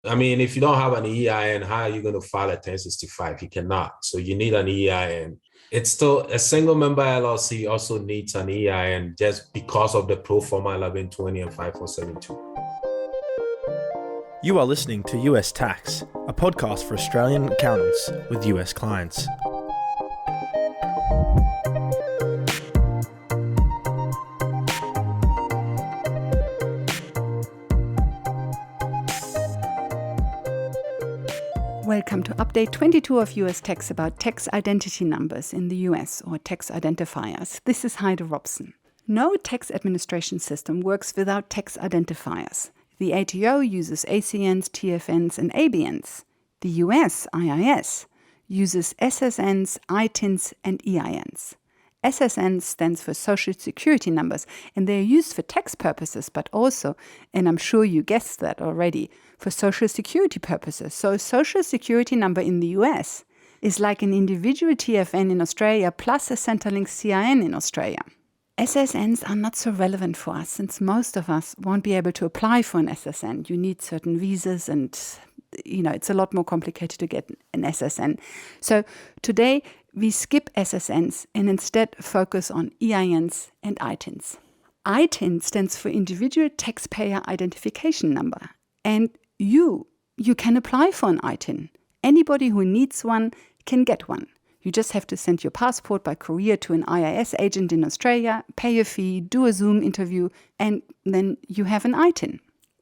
I mean, if you don't have an EIN, how are you going to file a 1065? You cannot. So you need an EIN. It's still a single member LLC also needs an EIN just because of the pro forma 1120 and 5472. You are listening to US Tax, a podcast for Australian accountants with US clients. Welcome to update 22 of US Tax about tax identity numbers in the US, or tax identifiers. This is Heide Robson. No tax administration system works without tax identifiers. The ATO uses ACNs, TFNs, and ABNs. The US IIS uses SSNs, ITINs, and EINs. SSN stands for Social Security numbers, and they're used for tax purposes, but also, and I'm sure you guessed that already, for Social Security purposes. So a Social Security number in the US is like an individual TFN in Australia plus a Centrelink CIN in Australia. SSNs are not so relevant for us, since most of us won't be able to apply for an SSN. You need certain visas and, it's a lot more complicated to get an SSN. So today, we skip SSNs and instead focus on EINs and ITINs. ITIN stands for Individual Taxpayer Identification Number. And you can apply for an ITIN. Anybody who needs one can get one. You just have to send your passport by courier to an IIS agent in Australia, pay a fee, do a Zoom interview, and then you have an ITIN.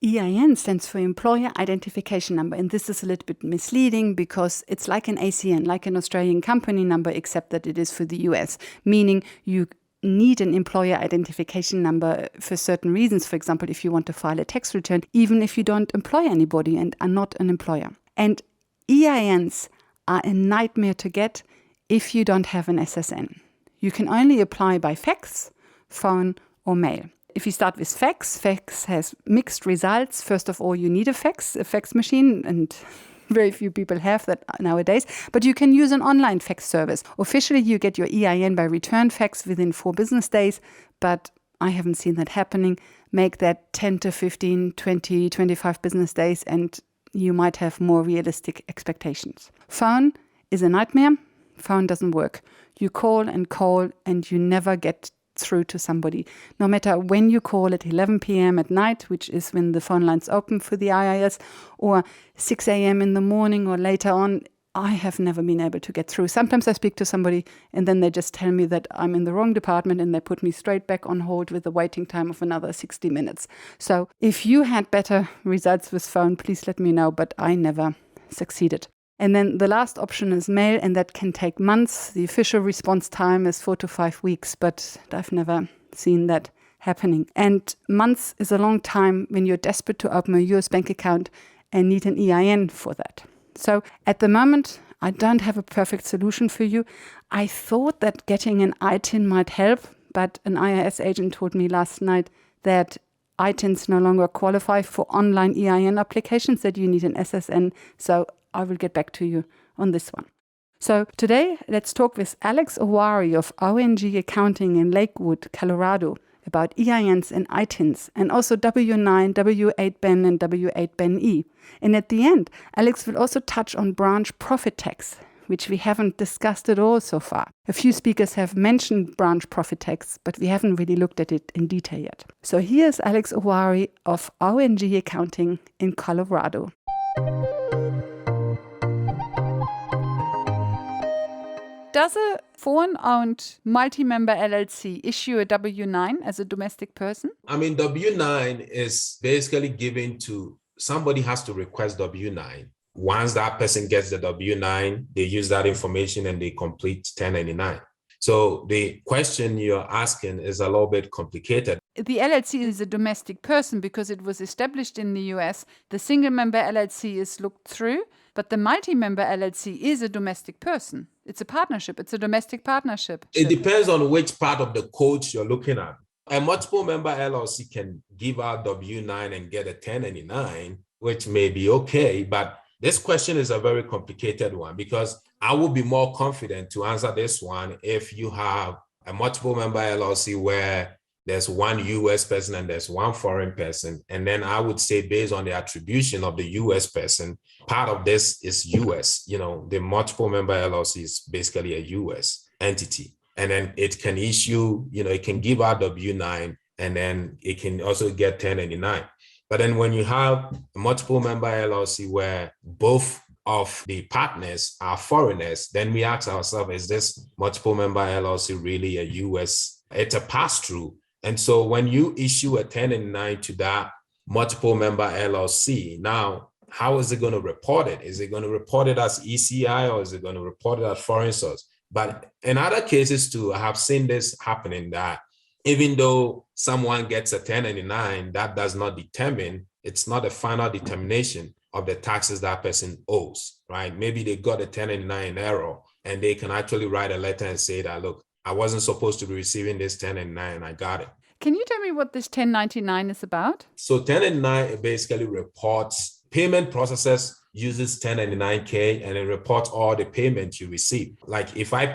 EIN stands for Employer Identification Number, and this is a little bit misleading because it's like an ACN, like an Australian company number, except that it is for the US, meaning you need an employer identification number for certain reasons. For example, if you want to file a tax return, even if you don't employ anybody and are not an employer. And EINs are a nightmare to get if you don't have an SSN. You can only apply by fax, phone, or mail. If you start with fax has mixed results. First of all, you need a fax machine, and very few people have that nowadays. But you can use an online fax service. Officially, you get your EIN by return fax within 4 business days, but I haven't seen that happening. Make that 10 to 15, 20, 25 business days, and you might have more realistic expectations. Phone is a nightmare. Phone doesn't work. You call, and you never get through to somebody. No matter when you call at 11 p.m. at night, which is when the phone lines open for the IIS, or 6 a.m. in the morning or later on, I have never been able to get through. Sometimes I speak to somebody and then they just tell me that I'm in the wrong department and they put me straight back on hold with a waiting time of another 60 minutes. So if you had better results with phone, please let me know, but I never succeeded. And then the last option is mail, and that can take months. The official response time is 4 to 5 weeks, but I've never seen that happening. And months is a long time when you're desperate to open a US bank account and need an EIN for that. So at the moment, I don't have a perfect solution for you. I thought that getting an ITIN might help, but an IIS agent told me last night that ITINs no longer qualify for online EIN applications, that you need an SSN. So I will get back to you on this one. So today, let's talk with Alex Owari of ONG Accounting in Lakewood, Colorado, about EINs and ITINs, and also W9, W8BEN, and W8BEN-E. And at the end, Alex will also touch on branch profit tax, which we haven't discussed at all so far. A few speakers have mentioned branch profit tax, but we haven't really looked at it in detail yet. So here's Alex Owari of ONG Accounting in Colorado. Does a foreign-owned multi-member LLC issue a W-9 as a domestic person? I mean, W-9 is basically given to somebody has to request W-9. Once that person gets the W-9, they use that information and they complete 1099. So the question you're asking is a little bit complicated. The LLC is a domestic person because it was established in the US. The single-member LLC is looked through, but the multi-member LLC is a domestic person. It's a partnership. It's a domestic partnership. It depends on which part of the code you're looking at. A multiple member LLC can give out W-9 and get a 1099, which may be okay, but this question is a very complicated one because I would be more confident to answer this one if you have a multiple member LLC where there's one US person and there's one foreign person. And then I would say based on the attribution of the US person, part of this is US, the multiple member LLC is basically a US entity. And then it can issue, it can give out W-9, and then it can also get 1099. But then when you have a multiple member LLC where both of the partners are foreigners, then we ask ourselves, is this multiple member LLC really a US? It's a pass-through. And so when you issue a 1099 to that multiple member LLC, now, how is it going to report it? Is it going to report it as ECI, or is it going to report it as foreign source? But in other cases too, I have seen this happening, that even though someone gets a 1099, that does not determine, it's not a final determination of the taxes that person owes, right? Maybe they got a 1099 in error, and they can actually write a letter and say that, look, I wasn't supposed to be receiving this 1099 and I got it. Can you tell me what this 1099 is about? So 1099 basically reports payment processes, uses 1099K, and it reports all the payments you receive. Like if I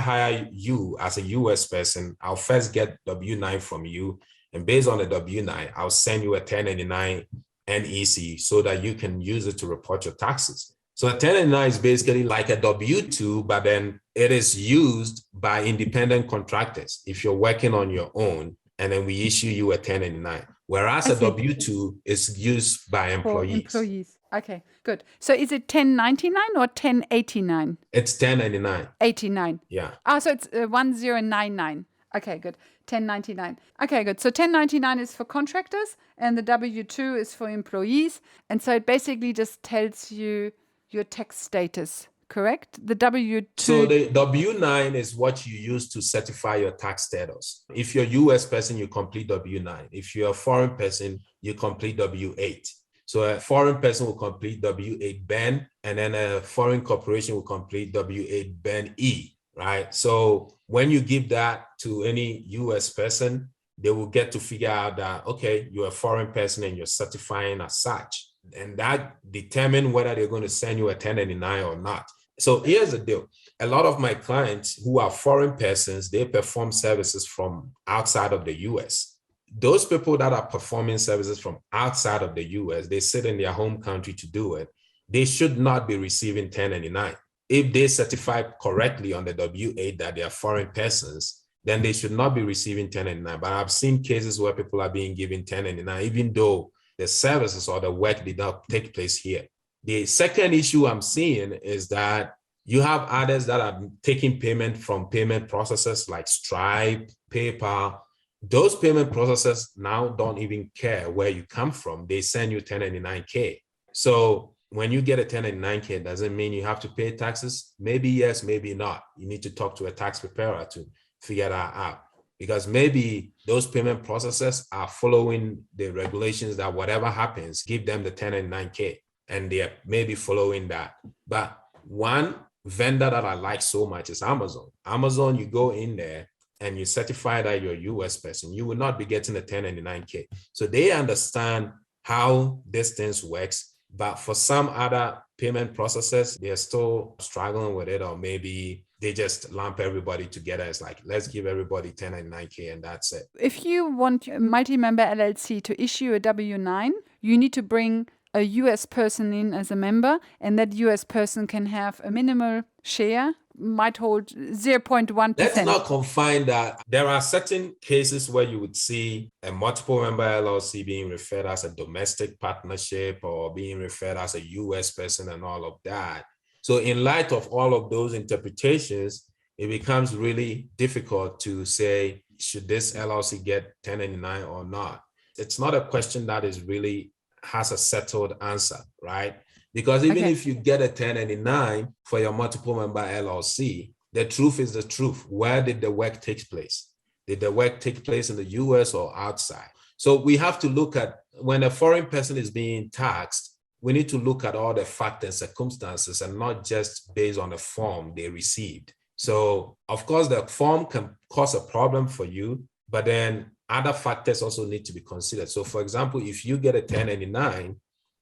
hire you as a US person, I'll first get W-9 from you. And based on the W-9, I'll send you a 1099 NEC so that you can use it to report your taxes. So a 1099 is basically like a W-2, but then it is used by independent contractors if you're working on your own, and then we issue you a 1099. Whereas a W-2 is used by employees. Okay, good. So is it 1099 or 1089? It's 1099. 89. Yeah. So it's 1099. Okay, good. 1099. Okay, good. So 1099 is for contractors and the W-2 is for employees. And so it basically just tells you your tax status, correct? The W-2. So the W-9 is what you use to certify your tax status. If you're a US person, you complete W-9. If you're a foreign person, you complete W-8. So a foreign person will complete W-8 Ben, and then a foreign corporation will complete W-8 Ben E, right? So when you give that to any US person, they will get to figure out that, okay, you're a foreign person and you're certifying as such. And that determines whether they're going to send you a 1099 or not. So here's the deal. A lot of my clients who are foreign persons, they perform services from outside of the US. Those people that are performing services from outside of the US, they sit in their home country to do it. They should not be receiving 1099. If they certify correctly on the W-8 that they are foreign persons, then they should not be receiving 1099. But I've seen cases where people are being given 1099, even though the services or the work did not take place here. The second issue I'm seeing is that you have others that are taking payment from payment processors like Stripe, PayPal. Those payment processors now don't even care where you come from. They send you 1099K. So when you get a 1099K, does it mean you have to pay taxes? Maybe yes, maybe not. You need to talk to a tax preparer to figure that out. Because maybe those payment processors are following the regulations that whatever happens, give them the 1099K, and they are maybe following that. But one vendor that I like so much is Amazon. Amazon, you go in there and you certify that you're a US person, you will not be getting a 1099K. So they understand how this thing works. But for some other payment processors, they're still struggling with it, or maybe they just lump everybody together. It's like, let's give everybody 1099K and that's it. If you want a multi-member LLC to issue a W-9, you need to bring a US person in as a member, and that US person can have a minimal share, might hold 0.1%. Let's not confine that. There are certain cases where you would see a multiple member LLC being referred as a domestic partnership or being referred as a US person and all of that. So in light of all of those interpretations, it becomes really difficult to say, should this LLC get 1099 or not? It's not a question that is really has a settled answer, right? Because even if you get a 1099 for your multiple member LLC, the truth is the truth. Where did the work take place? Did the work take place in the US or outside? So we have to look at, when a foreign person is being taxed, we need to look at all the facts and circumstances and not just based on the form they received. So of course, the form can cause a problem for you, but then other factors also need to be considered. So for example, if you get a 1099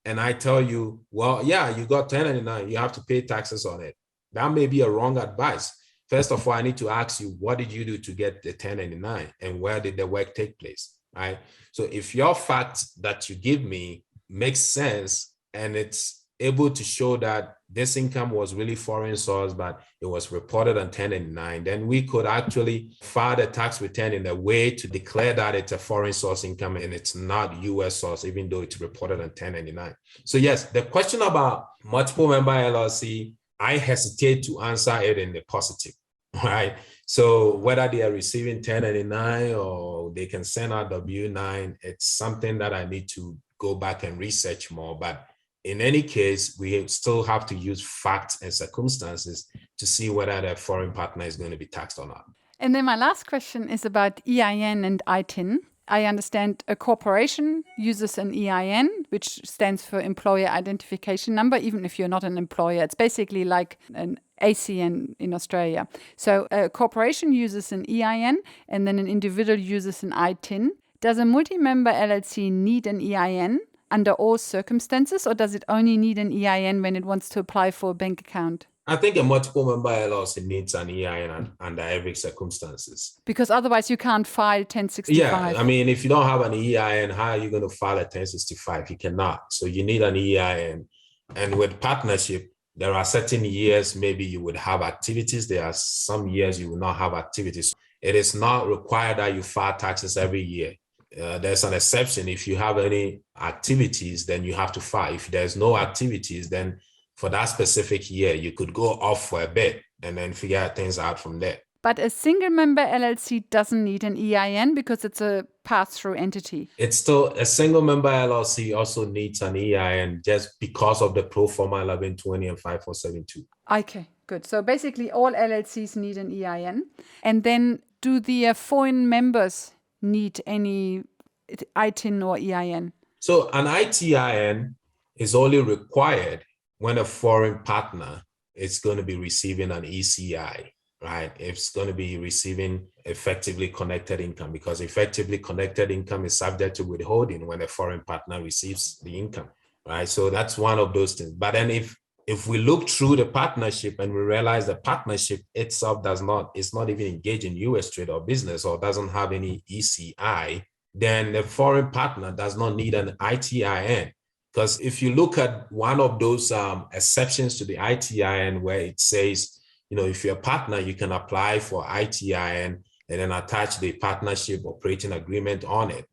and I tell you, well, yeah, you got 1099, you have to pay taxes on it. That may be a wrong advice. first of all, I need to ask you, what did you do to get the 1099 and where did the work take place, right? So if your fact that you give me makes sense and it's able to show that this income was really foreign source, but it was reported on 1099, then we could actually file the tax return in a way to declare that it's a foreign source income and it's not US source, even though it's reported on 1099. So yes, the question about multiple member LLC, I hesitate to answer it in the positive, right? So whether they are receiving 1099 or they can send out W-9, it's something that I need to go back and research more. But in any case, we still have to use facts and circumstances to see whether the foreign partner is going to be taxed or not. And then my last question is about EIN and ITIN. I understand a corporation uses an EIN, which stands for Employer Identification Number, even if you're not an employer. It's basically like an ACN in Australia. So a corporation uses an EIN and then an individual uses an ITIN. Does a multi-member LLC need an EIN under all circumstances, or does it only need an EIN when it wants to apply for a bank account? I think a multiple member LLC needs an EIN under every circumstances. Because otherwise you can't file 1065. Yeah, I mean, if you don't have an EIN, how are you going to file a 1065? You cannot. So you need an EIN. And with partnership, there are certain years maybe you would have activities. There are some years you will not have activities. It is not required that you file taxes every year. There's an exception. If you have any activities, then you have to file. If there's no activities, then for that specific year, you could go off for a bit and then figure things out from there. But a single member LLC doesn't need an EIN because it's a pass-through entity. It's still a single member LLC also needs an EIN just because of the pro forma 1120 and 5472. Okay, good. So basically all LLCs need an EIN. And then do the foreign members need any ITIN or EIN? So an ITIN is only required when a foreign partner is going to be receiving an ECI, right? It's going to be receiving effectively connected income, because effectively connected income is subject to withholding when a foreign partner receives the income, right? So that's one of those things. But then if we look through the partnership and we realize the partnership itself is not even engaged in US trade or business or doesn't have any ECI, then the foreign partner does not need an ITIN. Because if you look at one of those exceptions to the ITIN where it says, if you're a partner, you can apply for ITIN and then attach the partnership operating agreement on it.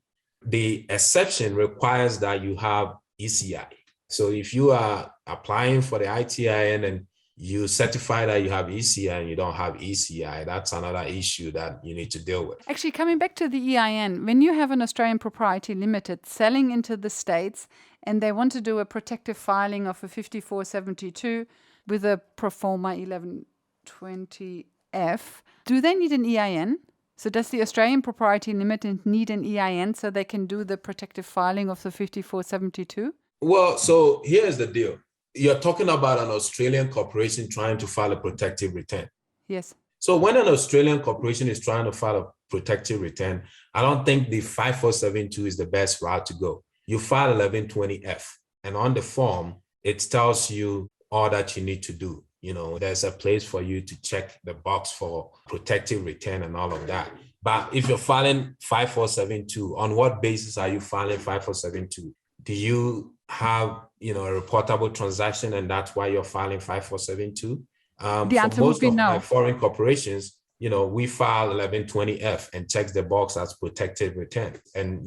The exception requires that you have ECI. So if you are applying for the ITIN and you certify that you have ECI and you don't have ECI, that's another issue that you need to deal with. Actually, coming back to the EIN, when you have an Australian Proprietary Limited selling into the States and they want to do a protective filing of a 5472 with a pro forma 1120F, do they need an EIN? So does the Australian Proprietary Limited need an EIN so they can do the protective filing of the 5472? Well, so here's the deal. You're talking about an Australian corporation trying to file a protective return. Yes. So when an Australian corporation is trying to file a protective return, I don't think the 5472 is the best route to go. You file 1120F, and on the form, it tells you all that you need to do. There's a place for you to check the box for protective return and all of that. But if you're filing 5472, on what basis are you filing 5472? Do you have, a reportable transaction and that's why you're filing 5472? The answer would be no. My foreign corporations, we file 1120F and check the box as protective return and,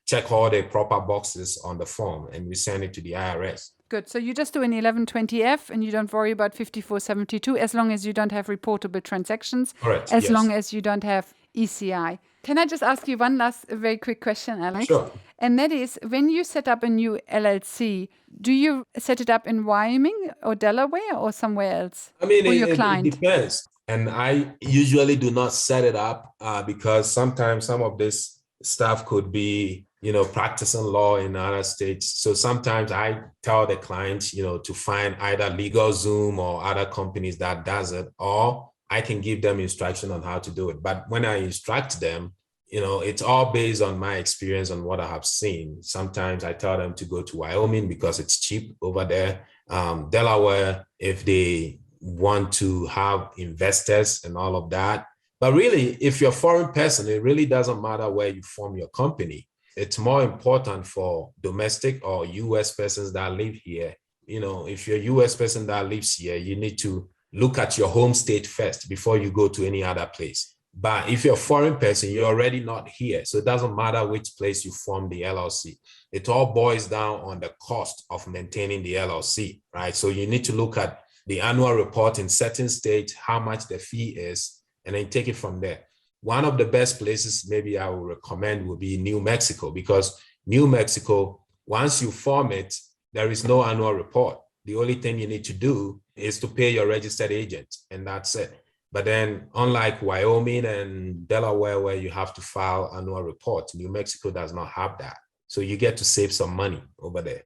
check all the proper boxes on the form and we send it to the IRS. Good. So you just do an 1120F and you don't worry about 5472 as long as you don't have reportable transactions. Correct. As long as you don't have ECI. Can I just ask you one last very quick question, Alex? Sure. And that is, when you set up a new LLC, do you set it up in Wyoming or Delaware or somewhere else? I mean, your client? It depends. And I usually do not set it up because sometimes some of this stuff could be, practicing law in other states. So sometimes I tell the clients, to find either LegalZoom or other companies that does it, or I can give them instruction on how to do it. But when I instruct them, it's all based on my experience on what I have seen. Sometimes I tell them to go to Wyoming because it's cheap over there. Delaware, if they want to have investors and all of that. But really, if you're a foreign person, it really doesn't matter where you form your company. It's more important for domestic or US persons that live here. If you're a US person that lives here, you need to look at your home state first before you go to any other place. But if you're a foreign person, you're already not here. So it doesn't matter which place you form the LLC. It all boils down on the cost of maintaining the LLC, right? So you need to look at the annual report in certain states, how much the fee is, and then take it from there. One of the best places maybe I would recommend would be New Mexico, because New Mexico, once you form it, there is no annual report. The only thing you need to do is to pay your registered agent, and that's it. But then, unlike Wyoming and Delaware, where you have to file annual reports, New Mexico does not have that. So you get to save some money over there.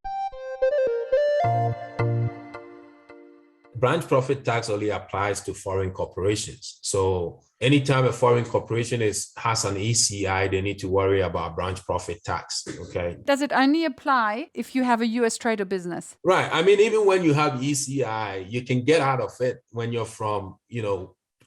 Branch profit tax only applies to foreign corporations. So anytime a foreign corporation has an ECI, they need to worry about branch profit tax, okay? Does it only apply if you have a US trade or business? Right. I mean, even when you have ECI, you can get out of it when you're from,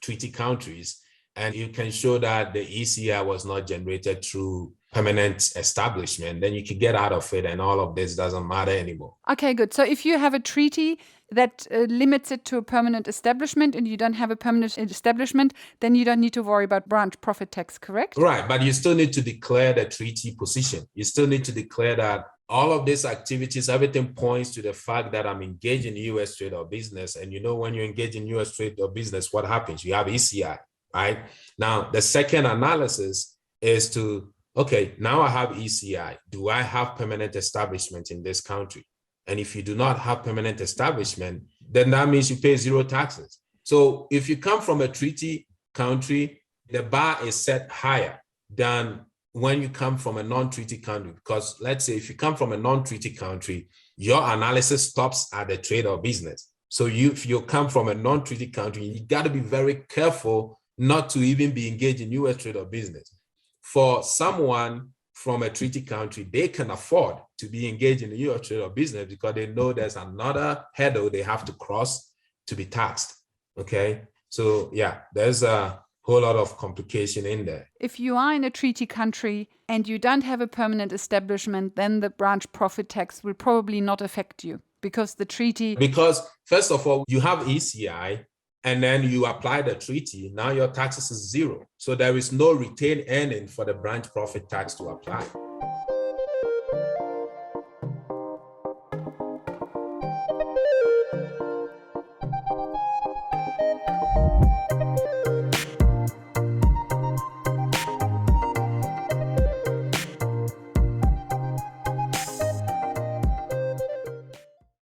treaty countries, and you can show that the ECI was not generated through permanent establishment, then you can get out of it and all of this doesn't matter anymore. Okay, good. So if you have a treaty that limits it to a permanent establishment and you don't have a permanent establishment, then you don't need to worry about branch profit tax, correct? Right, but you still need to declare the treaty position. You still need to declare that all of these activities, everything points to the fact that I'm engaged in US trade or business. And when you engage in US trade or business, what happens? You have ECI, right? Now, the second analysis is to, okay, now I have ECI. Do I have permanent establishment in this country? And if you do not have permanent establishment, then that means you pay zero taxes. So if you come from a treaty country, the bar is set higher than when you come from a non-treaty country. Because let's say if you come from a non-treaty country, your analysis stops at the trade or business. So if you come from a non-treaty country, you got to be very careful not to even be engaged in US trade or business. For someone from a treaty country, they can afford to be engaged in the US trade or business because they know there's another hurdle they have to cross to be taxed. Okay. So yeah, there's a whole lot of complication in there. If you are in a treaty country and you don't have a permanent establishment, then the branch profit tax will probably not affect you because the treaty... Because first of all, you have ECI and then you apply the treaty, now your taxes is zero. So there is no retained earning for the branch profit tax to apply.